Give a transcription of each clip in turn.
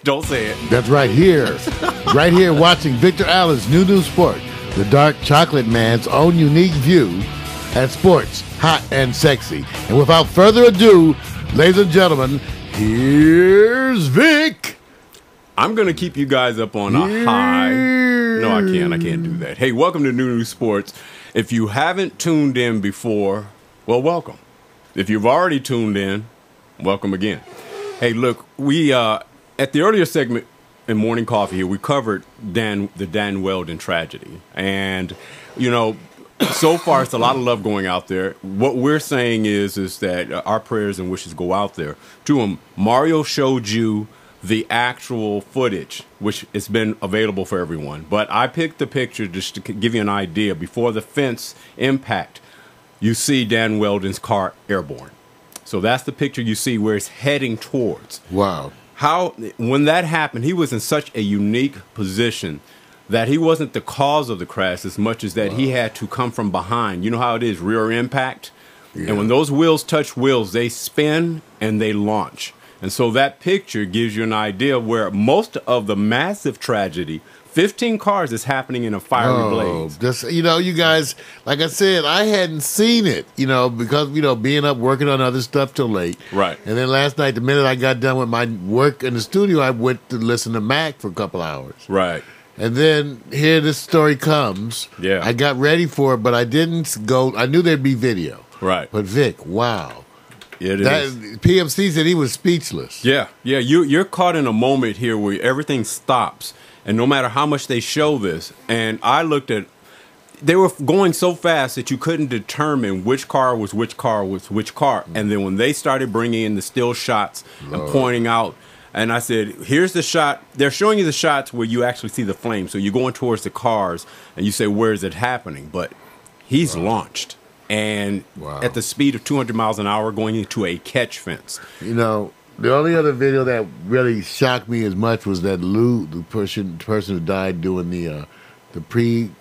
Don't say it. That's right here. Right here watching Victor Allen's new sport, the Dark Chocolate Man's own unique view at Sportz, hot and sexy. And without further ado, ladies and gentlemen, here's Vic. I'm going to keep you guys up on a high. No, I can't. I can't do that. Hey, welcome to New Sports. If you haven't tuned in before, well, welcome. If you've already tuned in, welcome again. Hey, look, we at the earlier segment in Morning Coffee here, we covered the Dan Wheldon tragedy. And, you know, so far it's a lot of love going out there. What we're saying is that our prayers and wishes go out there to him. Mario showed you the actual footage, which has been available for everyone. But I picked the picture just to give you an idea. Before the fence impact, you see Dan Wheldon's car airborne. So that's the picture you see where it's heading towards. Wow. When that happened, he was in such a unique position that he wasn't the cause of the crash as much as that he had to come from behind. You know how it is, rear impact? Yeah. And when those wheels touch wheels, they spin and they launch. And so that picture gives you an idea where most of the massive tragedy, 15 cars, is happening in a fiery blaze. Just, you know, you guys, like I said, I hadn't seen it, you know, because, you know, being up working on other stuff till late. Right. And then last night, the minute I got done with my work in the studio, I went to listen to Mac for a couple hours. Right. And then here this story comes. Yeah. I got ready for it, but I didn't go. I knew there'd be video. Right. But Vic, wow. It is. PMC said he was speechless. Yeah. You're caught in a moment here where everything stops, and no matter how much they show this, and I looked at, they were going so fast that you couldn't determine which car was which car was which car. And then when they started bringing in the still shots and pointing out, and I said, here's the shot. They're showing you the shots where you actually see the flame. So you're going towards the cars, and you say, where is it happening? But he's launched. And at the speed of 200 miles an hour going into a catch fence. You know, the only other video that really shocked me as much was that the person who died doing the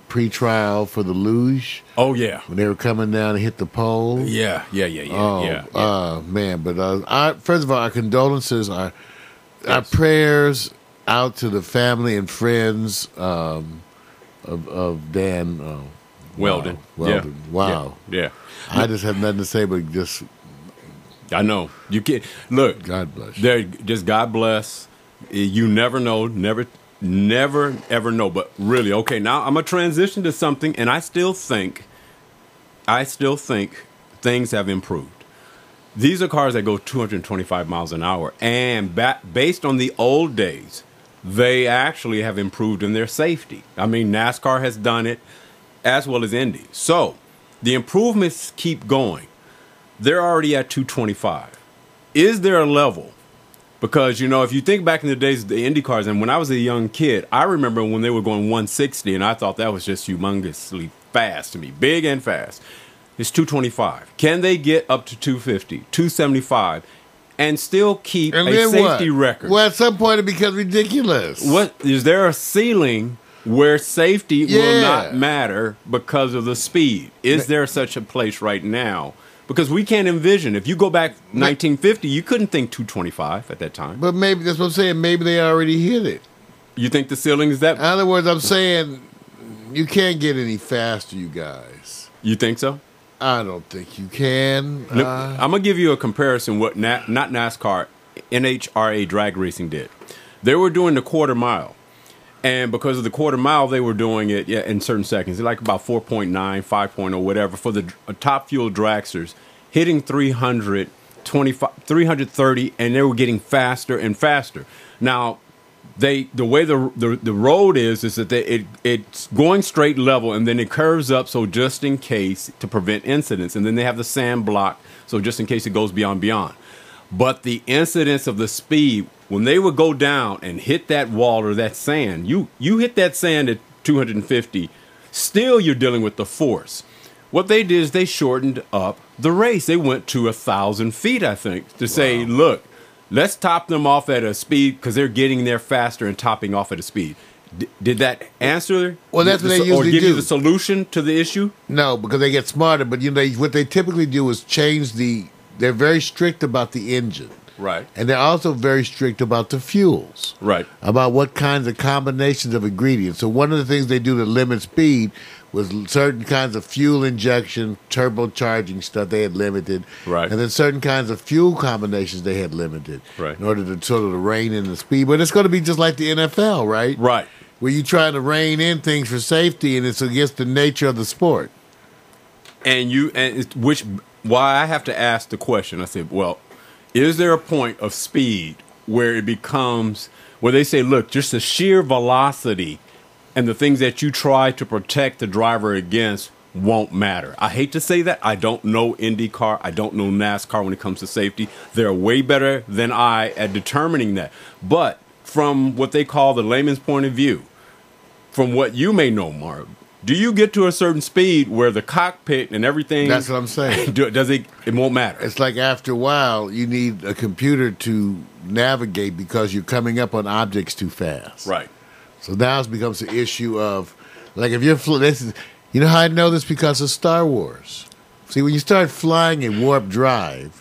pre-trial for the luge. Oh, yeah. When they were coming down and hit the pole. Yeah. Man. But first of all, our condolences, our prayers out to the family and friends of Dan Wheldon. Wow. Yeah. I just have nothing to say but just. I know. You can't. Look. God bless. Just God bless. You never know. Never, ever know. But really, okay, now I'm going to transition to something, and I still think things have improved. These are cars that go 225 miles an hour, and based on the old days, they actually have improved in their safety. I mean, NASCAR has done it, as well as Indy. So the improvements keep going. They're already at 225. Is there a level? Because, you know, if you think back in the days of the Indy cars, and when I was a young kid, I remember when they were going 160, and I thought that was just humongously fast to me, big and fast. It's 225. Can they get up to 250, 275, and still keep a safety record? Well, at some point it becomes ridiculous. What is there a ceiling where safety will not matter because of the speed? Is there such a place right now? Because we can't envision. If you go back 1950, you couldn't think 225 at that time. But maybe, that's what I'm saying, maybe they already hit it. You think the ceiling is that? In other words, I'm saying you can't get any faster, you guys. You think so? I don't think you can. I'm going to give you a comparison what not NASCAR, NHRA drag racing did. They were doing the quarter mile. And because of the quarter mile, they were doing it in certain seconds, like about 4.9, 5.0, whatever, for the top fuel dragsters, hitting 330, and they were getting faster and faster. Now, the way the road is that it's going straight level, and then it curves up, so just in case, to prevent incidents. And then they have the sand block, so just in case it goes beyond. But the incidence of the speed, when they would go down and hit that wall or that sand, you hit that sand at 250, still you're dealing with the force. What they did is they shortened up the race. They went to 1,000 feet, I think, to say, look, let's top them off at a speed because they're getting there faster and topping off at a speed. Did that answer? Well, that's what they usually do. Or give you the solution to the issue? No, because they get smarter. But what they typically do is change the. They're very strict about the engine. Right. And they're also very strict about the fuels. Right. About what kinds of combinations of ingredients. So one of the things they do to limit speed was certain kinds of fuel injection, turbocharging stuff they had limited. Right. And then certain kinds of fuel combinations they had limited. Right. In order to sort of rein in the speed. But it's going to be just like the NFL, right? Right. Where you try to rein in things for safety and it's against the nature of the sport. Why I have to ask the question, I said, well, is there a point of speed where it becomes, where they say, look, just the sheer velocity and the things that you try to protect the driver against won't matter? I hate to say that. I don't know IndyCar. I don't know NASCAR when it comes to safety. They're way better than I at determining that. But from what they call the layman's point of view, from what you may know, Mark, do you get to a certain speed where the cockpit and everything... That's what I'm saying. It won't matter. It's like after a while, you need a computer to navigate because you're coming up on objects too fast. Right. So now it becomes an issue of, like if you're... You know how I know this? Because of Star Wars. See, when you start flying in warp drive,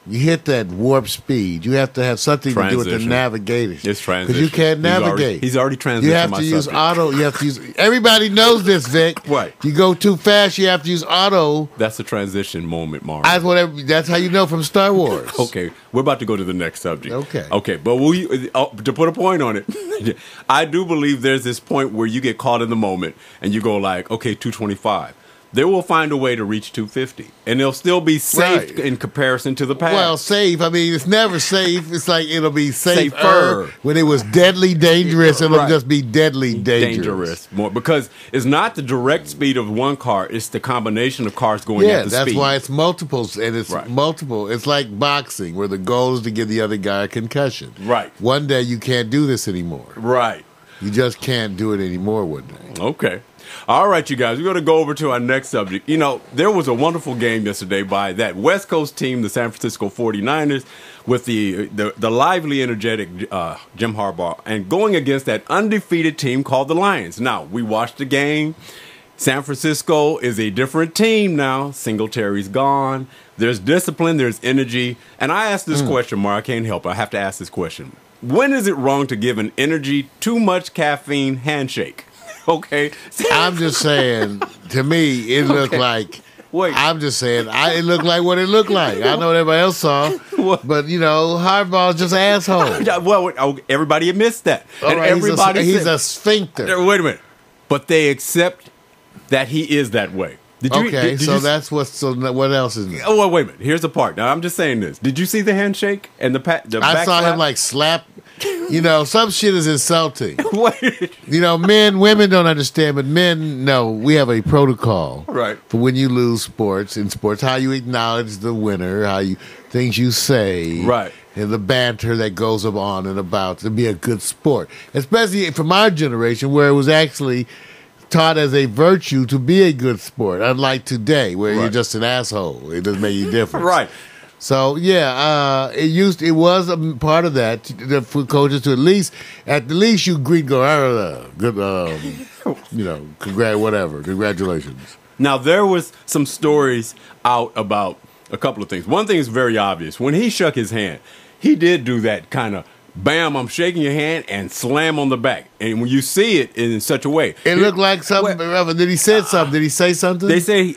you hit that warp speed. You have to have something to do with the navigation. It's transition. Because you can't navigate. He's already transitioned. You have to use auto. You have to use... Everybody knows this, Vic. Right. You go too fast, you have to use auto. That's a transition moment, Mark. That's how you know from Star Wars. Okay, we're about to go to the next subject. Okay, but to put a point on it, I do believe there's this point where you get caught in the moment and you go like, okay, 225. They will find a way to reach 250, and they'll still be safe in comparison to the past. Well, safe. I mean, it's never safe. It's like it'll be safer. When it was deadly dangerous, it'll just be deadly dangerous. More because it's not the direct speed of one car; it's the combination of cars going at the speed. Yeah, that's why it's multiples, and it's multiple. It's like boxing, where the goal is to give the other guy a concussion. Right. One day you can't do this anymore. Right. You just can't do it anymore one day. Okay. All right, you guys, we're going to go over to our next subject. You know, there was a wonderful game yesterday by that West Coast team, the San Francisco 49ers, with the lively, energetic Jim Harbaugh, and going against that undefeated team called the Lions. Now, we watched the game. San Francisco is a different team now. Singletary's gone. There's discipline. There's energy. And I asked this question, Mark. I can't help it. I have to ask this question. When is it wrong to give an energy, too much caffeine handshake? Okay. I'm just saying, to me, it looked like... Wait. I'm just saying, it looked like what it looked like. I know what everybody else saw, but, you know, Harbaugh's just an asshole. Well, everybody admits that. All and right, everybody he's a sphincter. Wait a minute. But they accept that he is that way. So what else is there? Oh, well, wait a minute. Here's the part. Now, I'm just saying this. Did you see the handshake and the I saw him like slap. You know, some shit is insulting. You know, women don't understand, but men know we have a protocol for when you lose in sports, how you acknowledge the winner, things you say, and the banter that goes on and about to be a good sport, especially from our generation where it was actually taught as a virtue to be a good sport, unlike today where you're just an asshole. It doesn't make any difference. Right. So it was a part of that for coaches to at least you greet, go good, you know, congratulations. Now there was some stories out about a couple of things. One thing is very obvious. When he shook his hand, he did do that kind of bam, I'm shaking your hand, and slam on the back. And when you see it in such a way, it looked like something. Did he say something? Did he say something? They say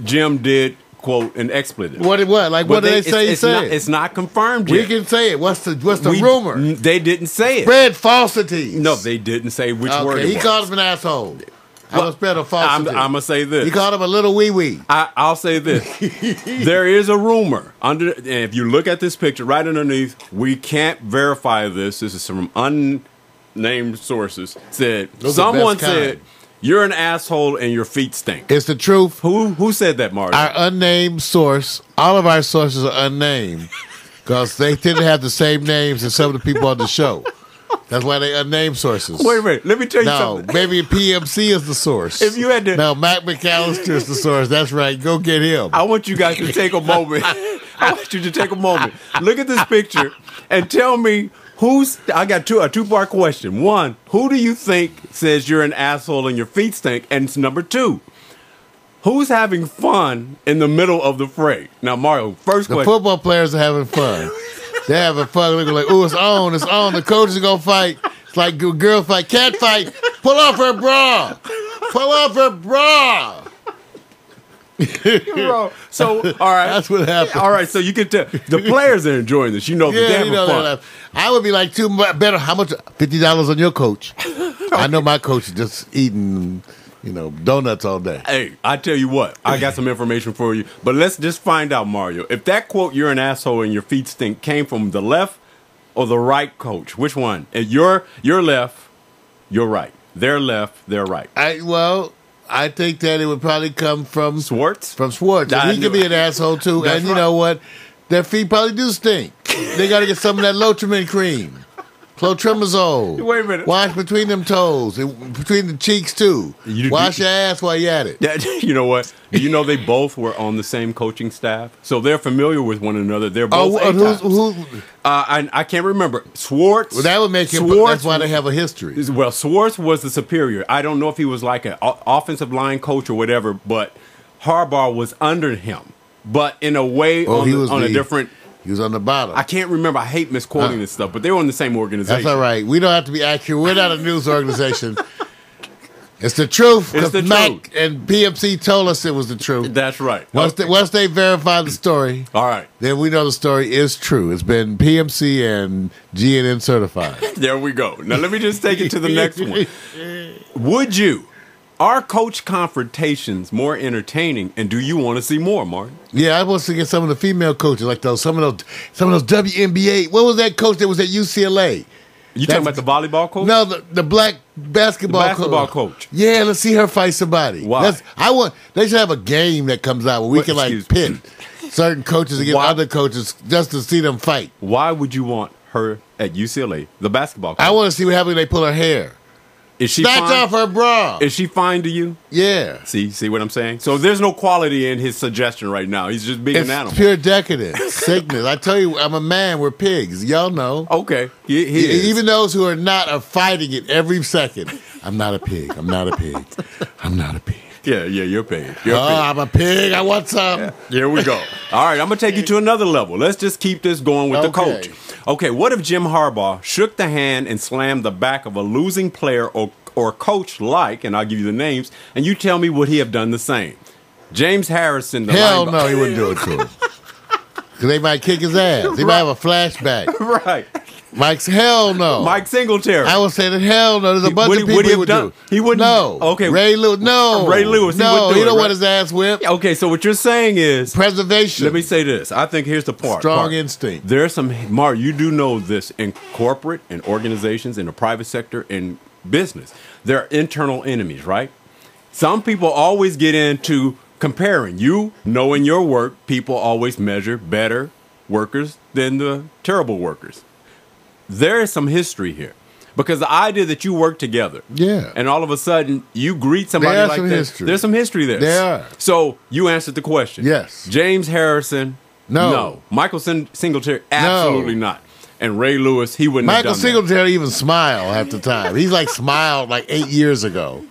Jim did quote an expletive. What? Like what did they say? It's not confirmed yet. We can say it. What's the rumor? They didn't say it. Spread falsities. No, they didn't say which word. He called him an asshole. I'm gonna spread a falsity. I'm gonna say this. He called him a little wee wee. I'll say this. There is a rumor and if you look at this picture right underneath, we can't verify this. This is from unnamed sources. Someone said you're an asshole and your feet stink. It's the truth. Who said that, Marty? Our unnamed source. All of our sources are unnamed because they didn't have the same names as some of the people on the show. That's why they unnamed sources. Wait a minute. Let me tell you something. No, maybe PMC is the source. If you had to... No, Mac McAllister is the source. That's right. Go get him. I want you guys to take a moment. I want you to take a moment. Look at this picture and tell me I got a two-part question. One, who do you think says you're an asshole and your feet stink? And number two, who's having fun in the middle of the fray? Now, Mario, first question. The football players are having fun. They have a fun looking like, oh, it's on, it's on. The coaches are gonna fight. It's like a girl fight, cat fight. Pull off her bra. Pull off her bra. So, all right. That's what happened. All right, so you can tell. The players are enjoying this. You know, Yeah, they're you having know fun. that. I would be like, better. How much? $50 on your coach. I know my coach is just eating, donuts all day. Hey, I tell you what, I got some information for you. But let's just find out, Mario. If that quote, "You're an asshole and your feet stink," came from the left or the right coach, which one? And you're left, you're right. They're left, they're right. I think that it would probably come from Sportz? From Sportz. He could be an asshole too. That's And you right. know what? Their feet probably do stink. They got to get some of that Lotrimin cream. Clotrimazole. Wait a minute. Wash between them toes. Between the cheeks too. Wash your ass while you're at it. You know what? Do you know they both were on the same coaching staff? So they're familiar with one another. They're both I can't remember. Sportz. Well, that would make him. Sportz, That's why they have a history. Well, Sportz was the superior. I don't know if he was like an offensive line coach or whatever, but Harbaugh was under him. But in a way, on a different. He was on the bottom. I can't remember. I hate misquoting this stuff, but they were in the same organization. That's all right. We don't have to be accurate. We're not a news organization. It's the truth. It's the Mac truth. and PMC told us it was the truth. That's right. Once they verify the story, all right, then we know the story is true. It's been PMC and GNN certified. There we go. Now let me just take it to the next one. Are coach confrontations more entertaining, and do you want to see more, Martin? Yeah, I want to get some of the female coaches, like some of those WNBA. What was that coach that was at UCLA? You talking about the volleyball coach? No, the black basketball coach. Yeah, let's see her fight somebody. Why? They should have a game that comes out where we can pit certain coaches against other coaches just to see them fight. Why would you want her at UCLA, the basketball coach? I want to see what happens when they pull her hair. Is she Snatch fine? off her bra. Is she fine to you? Yeah. See what I'm saying? So there's no quality in his suggestion right now. He's just being an animal. It's pure decadence, sickness. I tell you, I'm a man. We're pigs. Y'all know. Okay. He is. Even those who are not are fighting it every second. I'm not a pig. I'm not a pig. I'm not a pig. Yeah, you're paid. I'm a pig. I want some. Yeah. Here we go. All right, I'm going to take you to another level. Let's just keep this going with the coach. Okay, what if Jim Harbaugh shook the hand and slammed the back of a losing player or coach like, and I'll give you the names, and you tell me would he have done the same? James Harrison. Hell no, he wouldn't do it to him. Because they might kick his ass. He might have a flashback. Right. Mike's hell no. Mike Singletary. I would say that hell no. There's a bunch of people he would do. He wouldn't. No. Okay. Ray Lewis. No. Ray Lewis. No. He don't want his ass whipped. Okay. So what you're saying is preservation. Let me say this. I think here's the part. Strong instinct. There's some. Mark, you do know this in corporate and organizations in the private sector in business. There are internal enemies, right? Some people always get into comparing. You knowing your work, people always measure better workers than the terrible workers. There is some history here. Because the idea that you work together, and all of a sudden you greet somebody like that, there's some history there. There are. So you answered the question. Yes. James Harrison, no. Michael Singletary, absolutely not. And Ray Lewis, he wouldn't have done that. Michael Singletary even smiled half the time. He's smiled 8 years ago.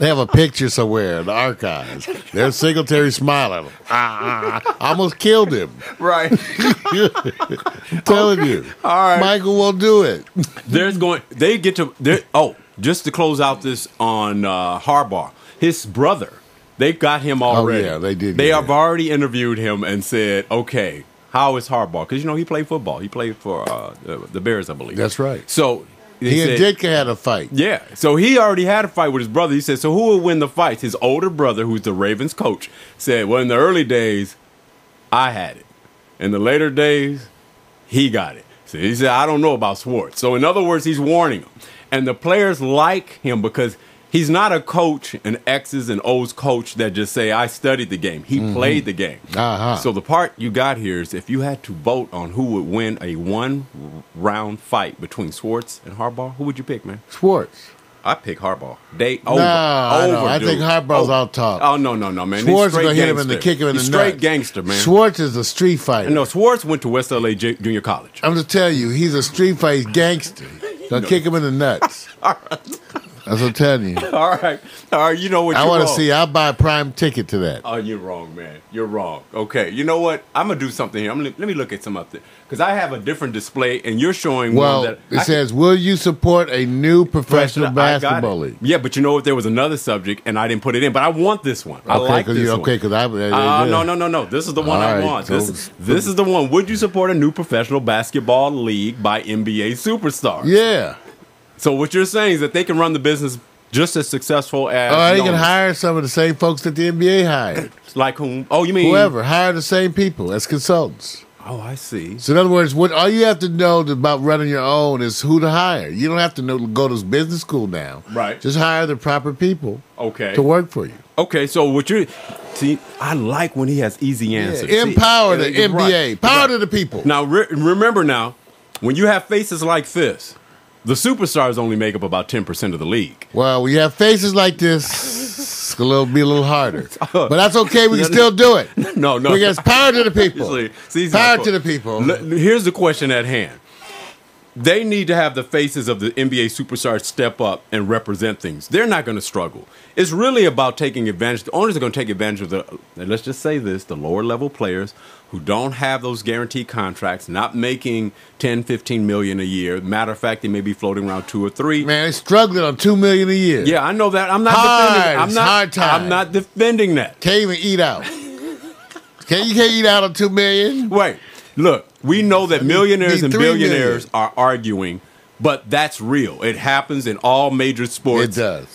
They have a picture somewhere in the archives. There's Singletary smiling. Almost killed him. Right. I'm telling you. All right. Michael won't do it. Just to close out this on Harbaugh, his brother, they got him already. Oh, yeah, they did. They have already interviewed him and said, okay, how is Harbaugh? Because, he played football. He played for the Bears, I believe. That's right. So he and Ditka had a fight. Yeah. So he already had a fight with his brother. He said, so who will win the fights? His older brother, who's the Ravens coach, said, well, in the early days, I had it. In the later days, he got it. So he said, I don't know about Sportz. So in other words, he's warning them. And the players like him because he's not a coach, an X's and O's coach that just say, I studied the game. He played the game. So the part you got here is if you had to vote on who would win a one-round fight between Sportz and Harbaugh, who would you pick, man? Sportz. I pick Harbaugh. I think Harbaugh's out top. Oh, no, man. Sportz is going to hit him and kick him in the nuts. Straight gangster, man. Sportz is a street fighter. No, Sportz went to West LA Junior College. I'm just telling you, he's a street fight gangster. Going to kick him in the nuts. All right. That's what I'm telling you. All right. You know what? I want to see. I'll buy a prime ticket to that. Oh, you're wrong, man. You're wrong. Okay. You know what? I'm gonna do something here. Let me look at some up there because I have a different display, and you're showing one that it says, "Will you support a new professional basketball league?" Yeah, but you know what? There was another subject, and I didn't put it in. But I want this one. I like this one. Okay, because no. This is the one I want. This is the one. Would you support a new professional basketball league by NBA superstars? Yeah. So what you're saying is that they can run the business just as successful as they can hire some of the same folks that the NBA hired. Like whom? Oh, you mean whoever. Hire the same people as consultants. Oh, I see. So in other words, all you have to know about running your own is who to hire. You don't have to go to business school now. Right. Just hire the proper people. Okay. To work for you. Okay, so what you're see, I like when he has easy answers. Yeah, empower the NBA. Right. Power to the people. Now remember now, when you have faces like this, the superstars only make up about 10% of the league. Well, we have faces like this. It's going to be a little harder. But that's okay. We can still do it. No. Because power to the people. Power to the people. Here's the question at hand. They need to have the faces of the NBA superstars step up and represent things. They're not going to struggle. It's really about taking advantage. The owners are going to take advantage of let's just say this, the lower level players who don't have those guaranteed contracts, not making 10, 15 million a year. Matter of fact, they may be floating around 2 or 3. Man, they're struggling on $2 million a year. Yeah, I know that. I'm not I'm not defending that. Can't even eat out. You can't eat out on $2 million? Wait. Look, we know that millionaires and billionaires are arguing, but that's real. It happens in all major sports. It does.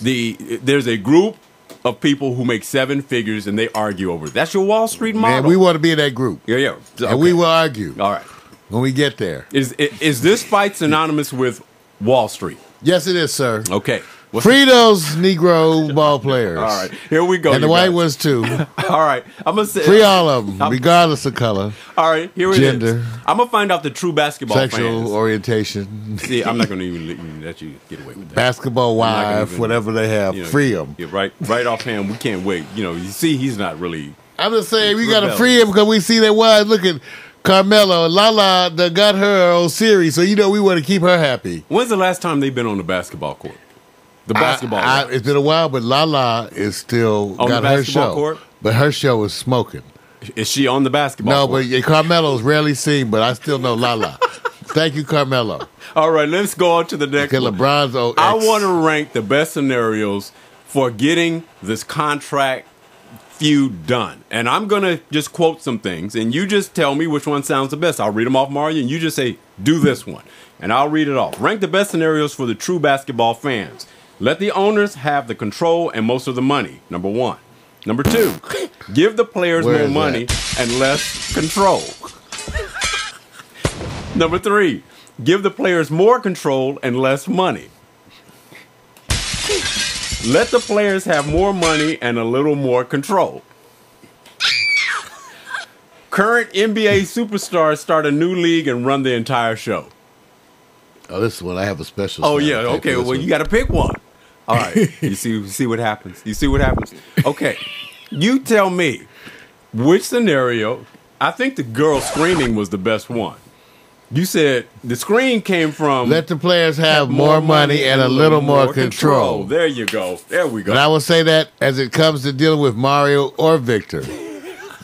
There's a group of people who make 7 figures and they argue over it. That's your Wall Street model. Man, we want to be in that group. Yeah. Okay. And we will argue. All right. When we get there. Is this fight synonymous with Wall Street? Yes, it is, sir. Okay. Free those Negro ball players. All right, here we go. And the white ones, too. All right. I'm going to say. Free all of them, regardless of color. All right, here it is. Gender. I'm going to find out the true basketball Sexual orientation. See, I'm not going to even let you get away with that. Basketball wife, whatever they have. Free them. Yeah, right offhand, we can't wait. You see, he's not really. I'm just saying, we got to free him because we see that wife. Look at Carmelo. Lala got her own series, so we want to keep her happy. When's the last time they've been on the basketball court? The basketball. It's been a while, but Lala is still on got the basketball her show. Court? But her show is smoking. Is she on the basketball court? No, but Carmelo's rarely seen, but I still know Lala. Thank you, Carmelo. All right, let's go on to the next one. LeBron's old I want to rank the best scenarios for getting this contract feud done. And I'm going to just quote some things, and you just tell me which one sounds the best. I'll read them off, Mario, and you just say, do this one. And I'll read it off. Rank the best scenarios for the true basketball fans. Let the owners have the control and most of the money, number 1. Number 2, give the players more money and less control. Number 3, give the players more control and less money. Let the players have more money and a little more control. Current NBA superstars start a new league and run the entire show. Oh, this is one I have a special. Oh, yeah. Okay, well, you got to pick one. All right. You see what happens. Okay. You tell me which scenario. I think the girl screaming was the best one. You said the screen came from let the players have more money and a little more control. There you go. There we go. And I will say that as it comes to dealing with Mario or Victor,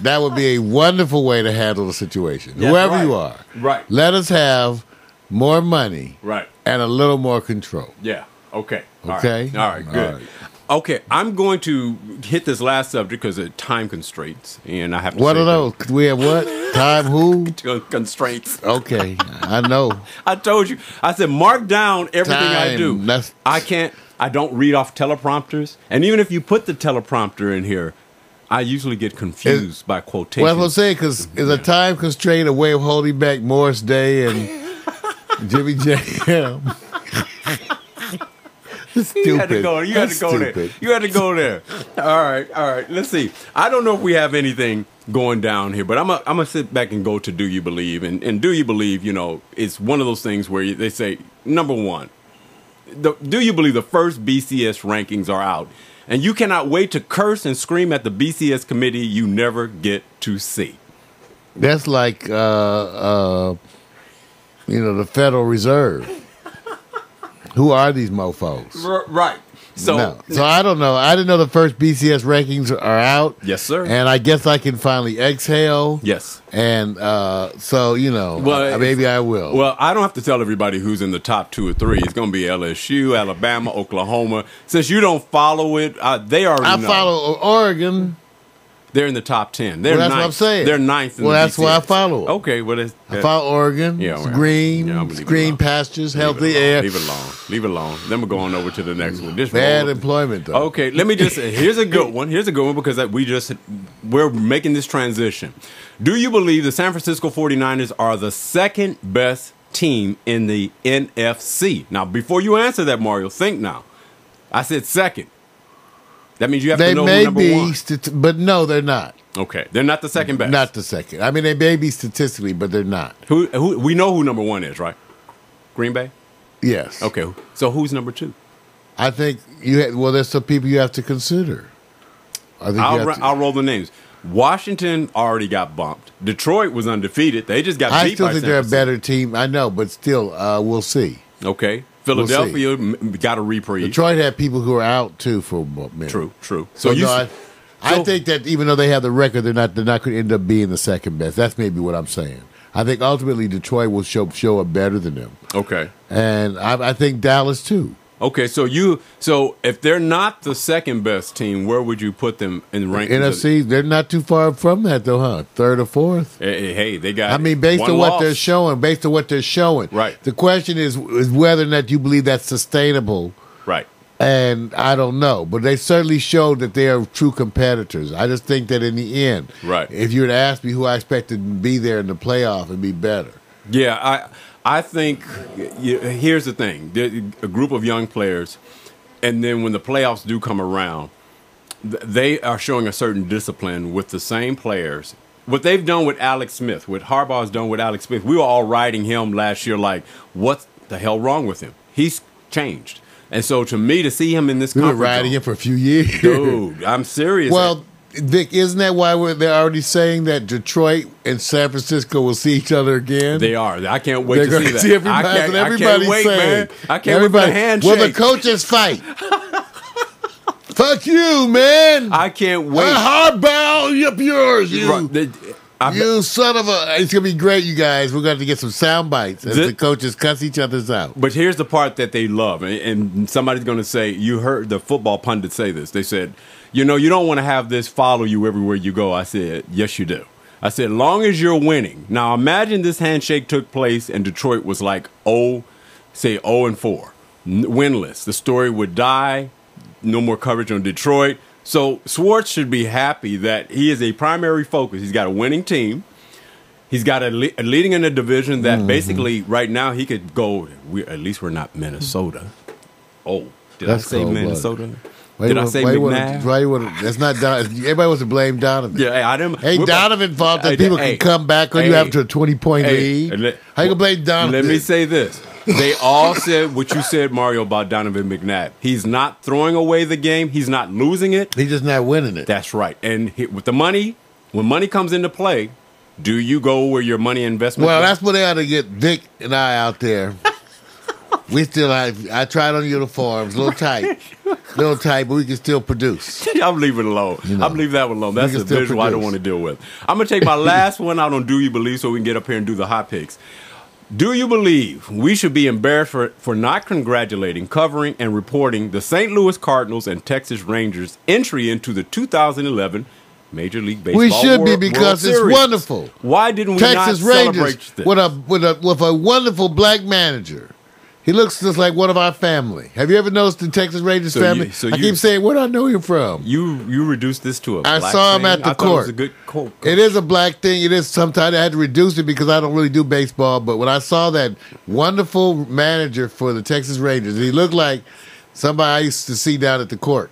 that would be a wonderful way to handle the situation. Whoever you are. Right. Let us have more money. Right. And a little more control. Yeah. Okay. Okay. All right. Good. All right. Okay, I'm going to hit this last subject because of time constraints, and I have to. What are those? We have what? Time who? Constraints. Okay, I know. I told you. I said mark down everything I do. I can't. I don't read off teleprompters, and even if you put the teleprompter in here, I usually get confused by quotations. Well, I'm saying because is a time constraint a way of holding back Morris Day and Jimmy Jam? Stupid. You had to go. You had to go there. All right. Let's see. I don't know if we have anything going down here, but I'm gonna sit back and go to Do You Believe? And Do You Believe? It's one of those things where they say number 1. Do you believe the first BCS rankings are out, and you cannot wait to curse and scream at the BCS committee you never get to see? That's like the Federal Reserve. Who are these mofos? Right. So I don't know. I didn't know the first BCS rankings are out. Yes, sir. And I guess I can finally exhale. Yes. And so, maybe I will. Well, I don't have to tell everybody who's in the top 2 or 3. It's going to be LSU, Alabama, Oklahoma. Since you don't follow it, they already know. I follow Oregon. They're in the top 10. That's what I'm saying. They're 9th in the that's BCS. why I follow it. Okay, well, I follow Oregon. Yeah, it's green. Green pastures, healthy air. Leave it alone. Then we're going over to the next one. Bad employment, though. Okay, let me just. Here's a good one. Because we're making this transition. Do you believe the San Francisco 49ers are the second best team in the NFC? Now, before you answer that, Mario, think now. I said second. That means you have to know who number one. But no, they're not. Okay, they're not the second best. Not the second. I mean, they may be statistically, but they're not. Who we know who number one is, right? Green Bay? Yes. Okay, so who's number 2? I think there's some people you have to consider. I'll roll the names. Washington already got bumped. Detroit was undefeated. They just got beat by San I still think they're a better team. I know, but still, we'll see. Okay. Philadelphia got a reprieve. Detroit had people who are out too for a minute. True. I think that even though they have the record, they're not going to end up being the second best. That's maybe what I'm saying. I think ultimately Detroit will show up better than them. Okay, and I think Dallas too. Okay, so if they're not the second best team, where would you put them in the rankings? NFC, they're not too far from that though, huh? 3rd or 4th. Hey, they got. I mean, based on what they're showing, right? The question is whether or not you believe that's sustainable, right? And I don't know, but they certainly showed that they are true competitors. I just think that in the end, right? If you were to ask me who I expected to be there in the playoff and be better, yeah, I think here's the thing: there's a group of young players, and then when the playoffs do come around, they are showing a certain discipline with the same players. What they've done with Alex Smith, what Harbaugh's done with Alex Smith, we were all riding him last year like, what the hell wrong with him? He's changed. And so to me, to see him in this we were riding him for a few years. Dude, I'm serious. Well, Vic, isn't that why they're already saying that Detroit and San Francisco will see each other again? They are. I can't wait to see that. Everybody's I can't wait, man. I can't wait for the handshake. Well, the coaches fight. Fuck you, man. I can't wait. Harbaugh, up yours, you. You son of a... It's going to be great, you guys. We're going to get some sound bites as the coaches cuss each other's out. But here's the part that they love. And somebody's going to say, you heard the football pundits say this. They said, you don't want to have this follow you everywhere you go. I said, yes, you do. I said, long as you're winning. Now, imagine this handshake took place and Detroit was like 0-4, winless. The story would die. No more coverage on Detroit. So Sportz should be happy that he is a primary focus. He's got a winning team. He's got a leading in a division that basically right now he could go. At least we're not Minnesota. Oh, did I say Minnesota? Did I say McNabb? That's not Donovan. Everybody wants to blame Donovan. Yeah, I didn't. Hey, Donovan thought that people can come back when you have to a 20-point lead. How you gonna blame Donovan? Let me say this. They all said what you said, Mario, about Donovan McNabb. He's not throwing away the game. He's not losing it. He's just not winning it. That's right. And with the money, when money comes into play, do you go where your money investment Well, that's what they ought to get Vic and I out there. We still have, I tried on uniforms, a little tight, but we can still produce. I'm leaving it alone. I'm leaving that one alone. That's a visual I don't want to deal with. I'm going to take my last one out on Do You Believe so we can get up here and do the hot picks. Do you believe we should be embarrassed for not congratulating, covering, and reporting the St. Louis Cardinals and Texas Rangers' entry into the 2011 Major League Baseball We should World, be because World it's Series? wonderful. Why didn't we Texas not Rangers celebrate this? with a wonderful black manager. He looks just like one of our family. Have you ever noticed the Texas Rangers family? I keep saying, where do I know him from? You reduced this to a black I saw him thing? at the I court. It was a good court. It is a black thing. It is sometimes I had to reduce it because I don't really do baseball. But when I saw that wonderful manager for the Texas Rangers, he looked like somebody I used to see down at the court.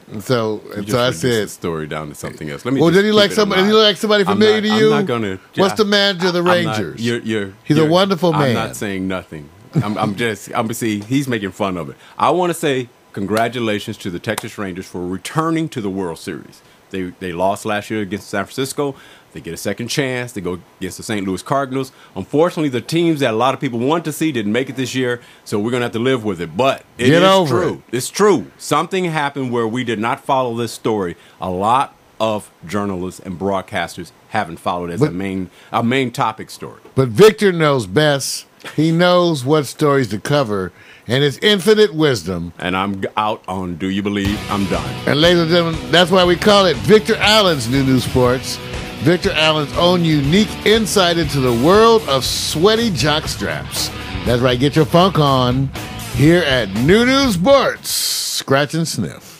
And so I said, the story down to something else. Did he like somebody? Did he like somebody familiar to you? I'm not gonna. What's the manager of the Rangers? He's a wonderful man. I'm not saying nothing. He's making fun of it. I want to say congratulations to the Texas Rangers for returning to the World Series. They lost last year against San Francisco. They get a second chance. They go against the St. Louis Cardinals. Unfortunately, the teams that a lot of people want to see didn't make it this year, so we're going to have to live with it. But it is true. It's true. Something happened where we did not follow this story. A lot of journalists and broadcasters haven't followed it as a main topic story. But Victor knows best. He knows what stories to cover, and his infinite wisdom. And I'm out on Do You Believe I'm Done. And ladies and gentlemen, that's why we call it Victor Allen's New Sports. Victor Allen's own unique insight into the world of sweaty jock straps. That's right, get your funk on here at New Sports. Scratch and sniff.